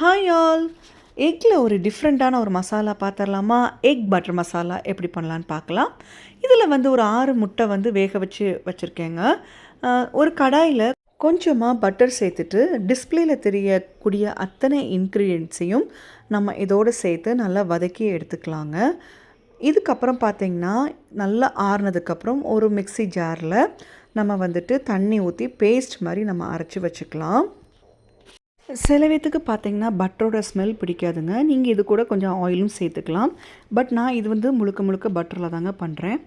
Hi all. எக்கில் ஒரு டிஃப்ரெண்ட்டான ஒரு மசாலா பார்த்துடலாமா? எக் பட்டர் மசாலா எப்படி பண்ணலான்னு பார்க்கலாம். இதில் வந்து ஒரு 6 முட்டை வந்து வேக வச்சுருக்கேங்க. ஒரு கடாயில் கொஞ்சமாக பட்டர் சேர்த்துட்டு டிஸ்பிளேயில் தெரியக்கூடிய அத்தனை இன்க்ரீடியன்ட்ஸையும் நம்ம இதோடு சேர்த்து நல்லா வதக்கி எடுத்துக்கலாங்க. இதுக்கப்புறம் பார்த்திங்கன்னா நல்லா ஆறுனதுக்கப்புறம் ஒரு மிக்ஸி ஜாரில் நம்ம வந்துட்டு தண்ணி ஊற்றி பேஸ்ட் மாதிரி நம்ம அரைச்சி வச்சுக்கலாம். சில பேத்துக்கு பார்த்தீங்கன்னா பட்டரோட ஸ்மெல் பிடிக்காதுங்க. நீங்கள் இது கூட கொஞ்சம் ஆயிலும் சேர்த்துக்கலாம். பட் நான் இது வந்து முழுக்க முழுக்க பட்டரில் தாங்க பண்ணுறேன்.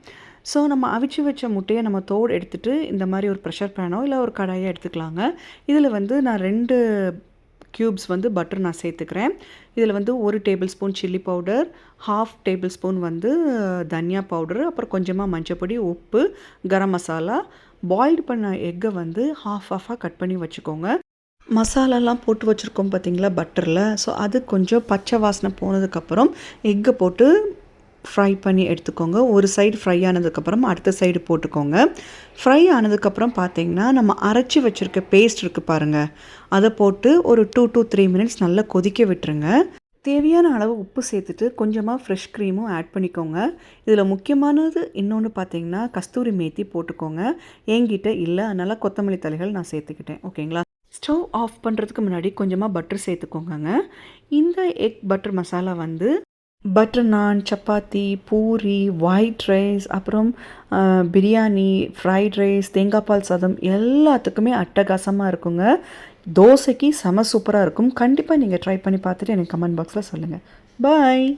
ஸோ நம்ம அவிச்சு வச்ச முட்டையை நம்ம தோடு எடுத்துகிட்டு இந்த மாதிரி ஒரு ப்ரெஷர் பேனோ இல்லை ஒரு கடாயோ எடுத்துக்கலாங்க. இதில் வந்து நான் 2 க்யூப்ஸ் வந்து பட்டர் நான் சேர்த்துக்கிறேன். இதில் வந்து 1 table spoon chilli powder, 1/2 table spoon வந்து தனியா பவுடரு, அப்புறம் கொஞ்சமாக மஞ்சப்பொடி, உப்பு, கரம் மசாலா, பாயில்டு பண்ண எக்கை வந்து ஹாஃபாக கட் பண்ணி வச்சுக்கோங்க. மசாலாலாம் போட்டு வச்சுருக்கோம் பார்த்திங்களா பட்டரில். ஸோ அது கொஞ்சம் பச்சை வாசனை போனதுக்கப்புறம் எக்கை போட்டு ஃப்ரை பண்ணி எடுத்துக்கோங்க. ஒரு சைடு ஃப்ரை ஆனதுக்கப்புறம் அடுத்த சைடு போட்டுக்கோங்க. ஃப்ரை ஆனதுக்கப்புறம் பார்த்திங்கன்னா நம்ம அரைச்சி வச்சுருக்க பேஸ்ட் இருக்குது பாருங்கள், அதை போட்டு ஒரு 2 to 3 மினிட்ஸ் நல்லா கொதிக்க விட்டுருங்க. தேவையான அளவு உப்பு சேர்த்துட்டு கொஞ்சமாக ஃப்ரெஷ் க்ரீமும் ஆட் பண்ணிக்கோங்க. இதில் முக்கியமானது இன்னொன்று பார்த்திங்கன்னா கஸ்தூரி மேத்தி போட்டுக்கோங்க. என்கிட்ட இல்லை, அதனால் கொத்தமல்லி தழைகள் நான் சேர்த்துக்கிட்டேன். ஓகேங்களா? ஸ்டவ் ஆஃப் பண்ணுறதுக்கு முன்னாடி கொஞ்சமாக பட்டர் சேர்த்துக்கோங்க. இந்த எக் பட்டர் மசாலா வந்து பட்டர் நான், சப்பாத்தி, பூரி, ஒயிட் ரைஸ், அப்புறம் பிரியாணி, ஃப்ரைட் ரைஸ், தேங்காய் பால் சாதம் எல்லாத்துக்குமே அட்டகாசமாக இருக்குங்க. தோசைக்கு செம சூப்பராக இருக்கும். கண்டிப்பாக நீங்கள் ட்ரை பண்ணி பார்த்துட்டு எனக்கு கமெண்ட் பாக்ஸில் சொல்லுங்கள். பாய்.